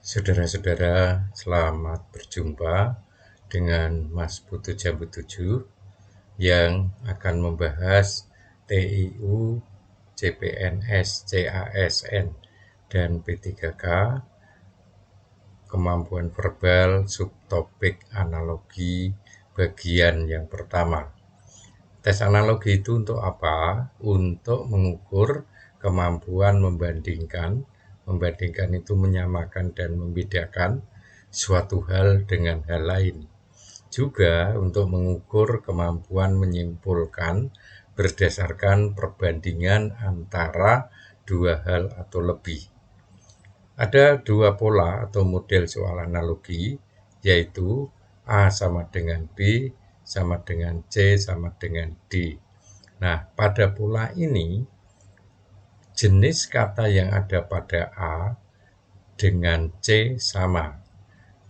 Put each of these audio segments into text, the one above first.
Saudara-saudara, selamat berjumpa dengan Mas Putu Jambu 7 yang akan membahas TIU, CPNS, CASN, dan P3K, kemampuan verbal, subtopik analogi, bagian yang pertama. Tes analogi itu untuk apa? Untuk mengukur kemampuan membandingkan. Membandingkan itu menyamakan dan membedakan suatu hal dengan hal lain. Juga untuk mengukur kemampuan menyimpulkan berdasarkan perbandingan antara dua hal atau lebih. Ada dua pola atau model soal analogi, yaitu A sama dengan B, sama dengan C, sama dengan D. Nah, pada pola ini, jenis kata yang ada pada A dengan C sama.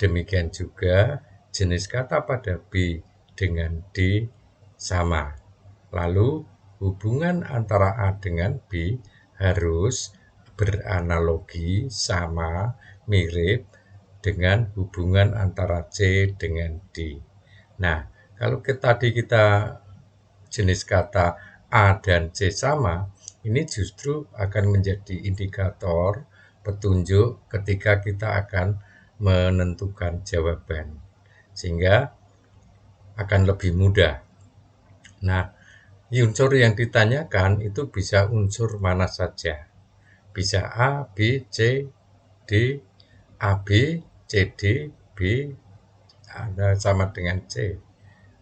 Demikian juga jenis kata pada B dengan D sama. Lalu, hubungan antara A dengan B harus beranalogi, sama, mirip dengan hubungan antara C dengan D. Nah, kalau tadi kita jenis kata A dan C sama, ini justru akan menjadi indikator petunjuk ketika kita akan menentukan jawaban, sehingga akan lebih mudah. Nah, unsur yang ditanyakan itu bisa unsur mana saja. Bisa A, B, C, D, AB, CD, B sama dengan C.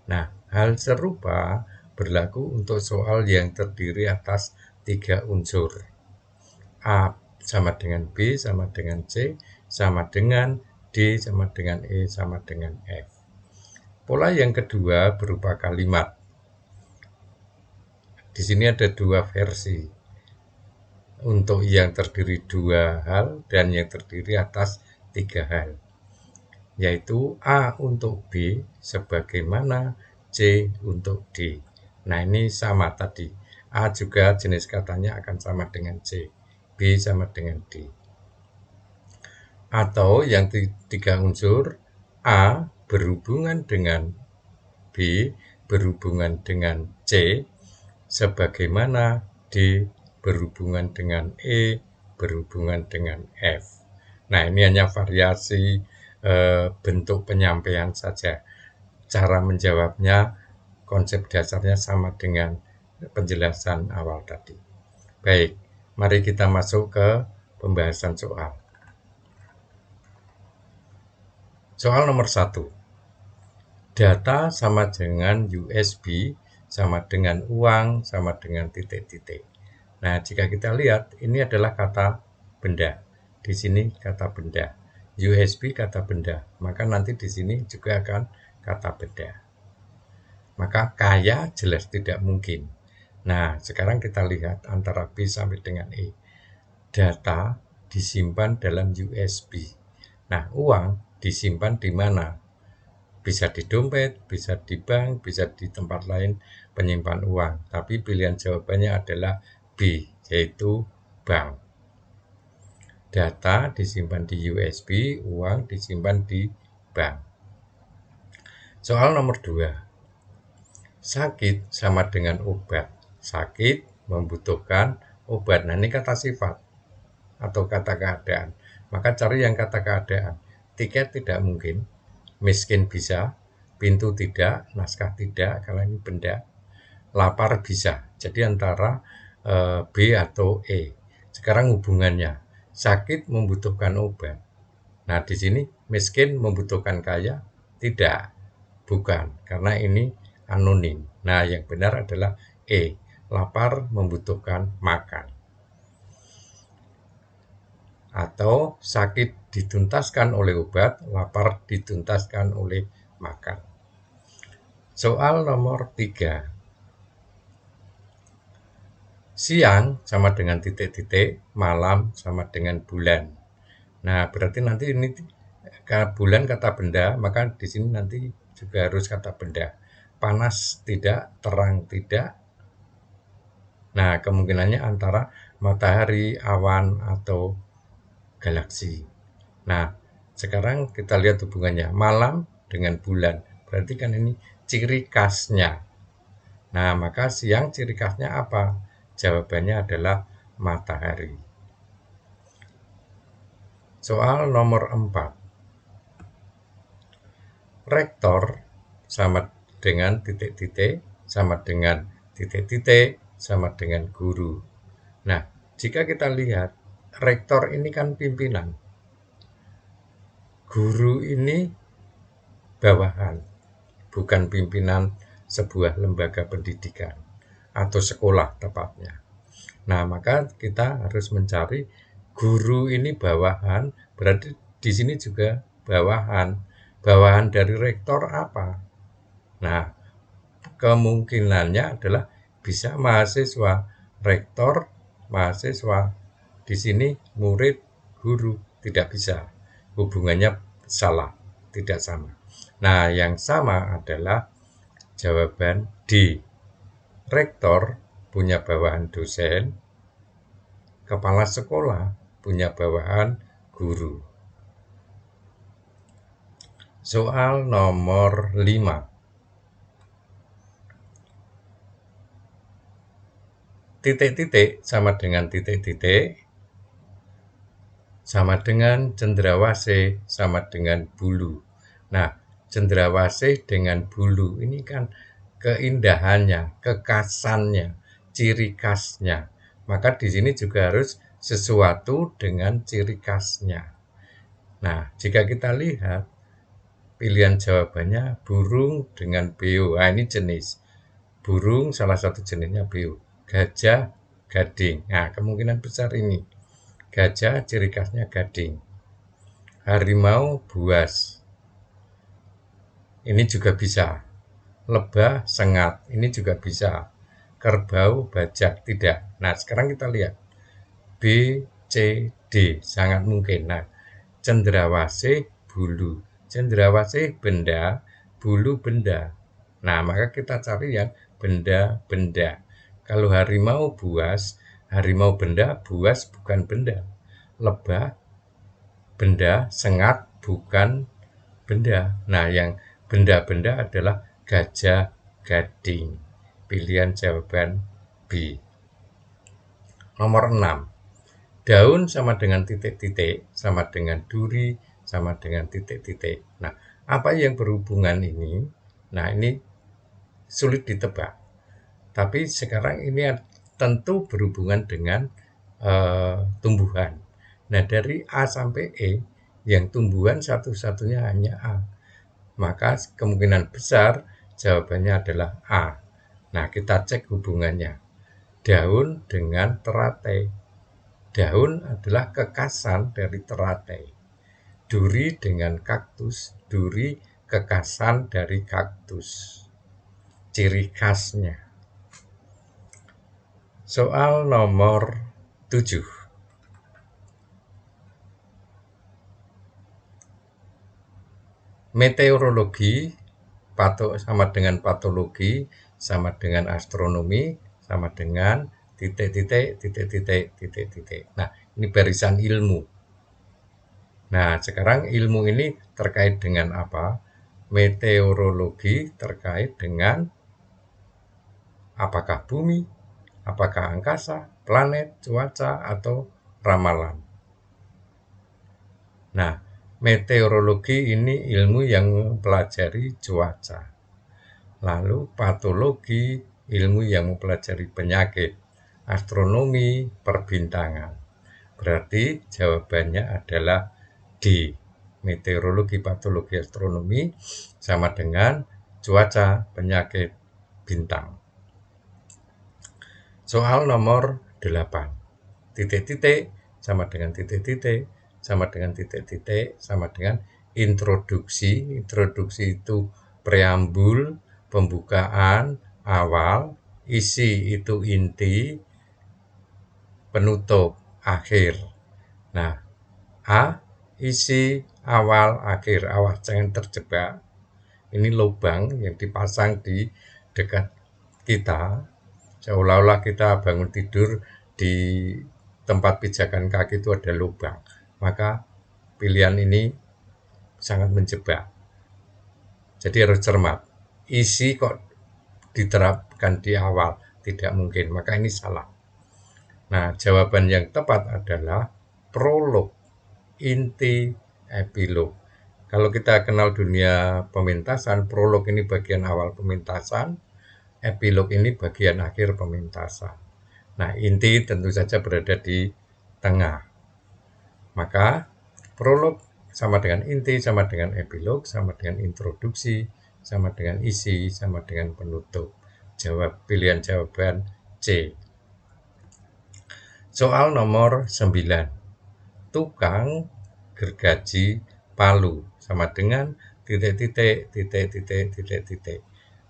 Nah, hal serupa berlaku untuk soal yang terdiri atas 3 unsur. A sama dengan B, sama dengan C, sama dengan D, sama dengan E, sama dengan F. Pola yang kedua berupa kalimat. Di sini ada dua versi. Untuk yang terdiri dua hal dan yang terdiri atas 3 hal. Yaitu A untuk B sebagaimana C untuk D. Nah, ini sama tadi. A juga jenis katanya akan sama dengan C. B sama dengan D. Atau yang 3 unsur, A berhubungan dengan B berhubungan dengan C sebagaimana D berhubungan dengan E berhubungan dengan F. Nah, ini hanya variasi bentuk penyampaian saja. Cara menjawabnya, konsep dasarnya sama dengan penjelasan awal tadi. Baik, mari kita masuk ke pembahasan soal. Soal nomor 1. Data sama dengan USB, sama dengan uang, sama dengan titik-titik. Nah, jika kita lihat, ini adalah kata benda. Di sini kata benda. USB kata benda. Maka nanti di sini juga akan kata benda. Maka kaya jelas tidak mungkin. Nah, sekarang kita lihat antara B sampai dengan E. Data disimpan dalam USB. Nah, uang disimpan di mana? Bisa di dompet, bisa di bank, bisa di tempat lain penyimpan uang. Tapi pilihan jawabannya adalah B, yaitu bank. Data disimpan di USB, uang disimpan di bank. Soal nomor 2. Sakit sama dengan obat. Sakit membutuhkan obat. Nah, ini kata sifat atau kata keadaan. Maka cari yang kata keadaan. Tiket tidak mungkin. Miskin bisa, pintu tidak, naskah tidak, kalau ini benda. Lapar bisa, jadi antara B atau E. Sekarang hubungannya, sakit membutuhkan obat. Nah, di sini miskin membutuhkan kaya? Tidak, bukan, karena ini anonim. Nah, yang benar adalah E. Lapar membutuhkan makan. Atau sakit dituntaskan oleh obat, lapar dituntaskan oleh makan. Soal nomor 3. Siang sama dengan titik-titik, malam sama dengan bulan. Nah, berarti nanti ini bulan kata benda, maka di sini nanti juga harus kata benda. Panas tidak, terang tidak. Nah, kemungkinannya antara matahari, awan, atau galaksi. Nah, Sekarang kita lihat hubungannya malam dengan bulan. Berarti kan ini ciri khasnya. Nah, maka siang ciri khasnya apa? Jawabannya adalah matahari. Soal nomor 4. Rektor sama dengan titik-titik, sama dengan titik-titik, sama dengan guru. Nah, jika kita lihat, rektor ini kan pimpinan. Guru ini bawahan, bukan pimpinan sebuah lembaga pendidikan atau sekolah tepatnya. Nah, maka kita harus mencari guru ini bawahan, berarti di sini juga bawahan. Bawahan dari rektor apa? Nah, kemungkinannya adalah bisa mahasiswa, rektor, mahasiswa. Di sini murid, guru, tidak bisa. Hubungannya salah, tidak sama. Nah, yang sama adalah jawaban D. Rektor punya bawahan dosen, kepala sekolah punya bawahan guru. Soal nomor 5. Titik-titik sama dengan titik-titik, sama dengan cendrawasih, sama dengan bulu. Nah, cendrawasih dengan bulu ini kan keindahannya, kekhasannya, ciri khasnya. Maka di sini juga harus sesuatu dengan ciri khasnya. Nah, jika kita lihat pilihan jawabannya burung dengan beo. Nah, ini jenis. Burung salah satu jenisnya beo. Gajah, gading. Nah, kemungkinan besar ini. Gajah ciri khasnya gading. Harimau, buas. Ini juga bisa. Lebah, sengat. Ini juga bisa. Kerbau, bajak. Tidak. Nah, sekarang kita lihat. B, C, D. Sangat mungkin. Nah, cendrawasih, bulu. Cendrawasih benda, bulu benda. Nah, maka kita cari yang benda-benda. Kalau harimau buas, harimau benda, buas bukan benda. Lebah benda, sengat bukan benda. Nah, yang benda-benda adalah gajah, gading. Pilihan jawaban B. Nomor 6. Daun sama dengan titik-titik, sama dengan duri, sama dengan titik-titik. Nah, apa yang berhubungan ini? Nah, ini sulit ditebak. Tapi sekarang ini tentu berhubungan dengan tumbuhan. Nah, dari A sampai E, yang tumbuhan satu-satunya hanya A. Maka kemungkinan besar jawabannya adalah A. Nah, kita cek hubungannya. Daun dengan teratai. Daun adalah kekhasan dari teratai. Duri dengan kaktus, duri kekhasan dari kaktus. Ciri khasnya. Soal nomor 7. Meteorologi sama dengan patologi, sama dengan astronomi, sama dengan titik-titik, titik-titik, titik-titik. Nah, ini barisan ilmu. Nah, sekarang ilmu ini terkait dengan apa? Meteorologi terkait dengan apakah bumi, apakah angkasa, planet, cuaca, atau ramalan. Nah, meteorologi ini ilmu yang mempelajari cuaca. Lalu patologi ilmu yang mempelajari penyakit. Astronomi perbintangan. Berarti jawabannya adalah D. Meteorologi, patologi, astronomi sama dengan cuaca, penyakit, bintang. Soal nomor 8. Titik-titik sama dengan titik-titik, sama dengan titik-titik, sama dengan introduksi. Introduksi itu preambul, pembukaan, awal, isi itu inti, penutup, akhir. Nah, A, isi, awal, akhir. Awas, jangan terjebak. Ini lubang yang dipasang di dekat kita. Seolah-olah kita bangun tidur di tempat pijakan kaki itu ada lubang. Maka pilihan ini sangat menjebak. Jadi harus cermat. Isi kok diterapkan di awal, tidak mungkin, maka ini salah. Nah, jawaban yang tepat adalah prolog, inti, epilog. Kalau kita kenal dunia pementasan, prolog ini bagian awal pementasan, epilog ini bagian akhir pementasan. Nah, inti tentu saja berada di tengah. Maka prolog sama dengan inti, sama dengan epilog, sama dengan introduksi, sama dengan isi, sama dengan penutup. Pilihan jawaban C. Soal nomor 9. Tukang gergaji Palu sama dengan titik-titik, titik-titik, titik-titik.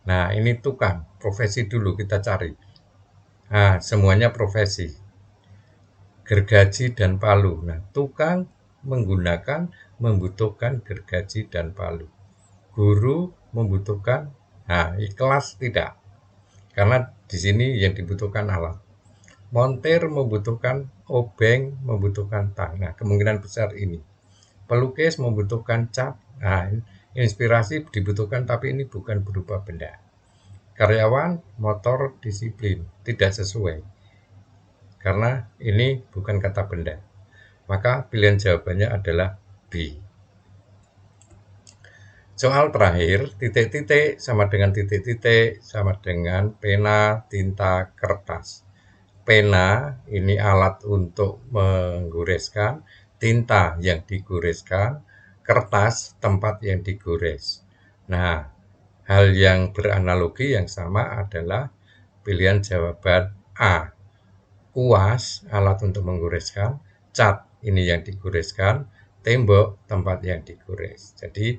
Nah, ini tukang, profesi dulu kita cari. Nah, semuanya profesi. Gergaji dan palu. Nah, tukang membutuhkan gergaji dan palu. Guru membutuhkan, kelas tidak. Karena di sini yang dibutuhkan alat. Montir membutuhkan obeng, membutuhkan tang. Nah, kemungkinan besar ini. Pelukis membutuhkan cat. Nah, inspirasi dibutuhkan tapi ini bukan berupa benda. Karyawan, motor, disiplin. Tidak sesuai. Karena ini bukan kata benda. Maka pilihan jawabannya adalah B. Soal terakhir, titik-titik sama dengan titik-titik sama dengan pena, tinta, kertas. Pena ini alat untuk menggoreskan, tinta yang digoreskan, kertas tempat yang digores. Nah, hal yang beranalogi yang sama adalah pilihan jawaban A. Kuas, alat untuk menggoreskan, cat, ini yang digoreskan, tembok, tempat yang digores. Jadi,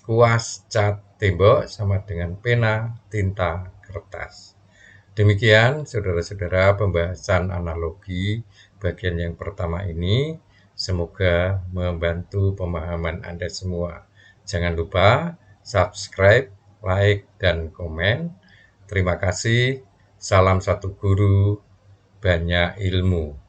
kuas, cat, tembok sama dengan pena, tinta, kertas. Demikian, saudara-saudara, pembahasan analogi bagian yang pertama ini. Semoga membantu pemahaman Anda semua. Jangan lupa subscribe, like, dan komen. Terima kasih. Salam satu guru, banyak ilmu.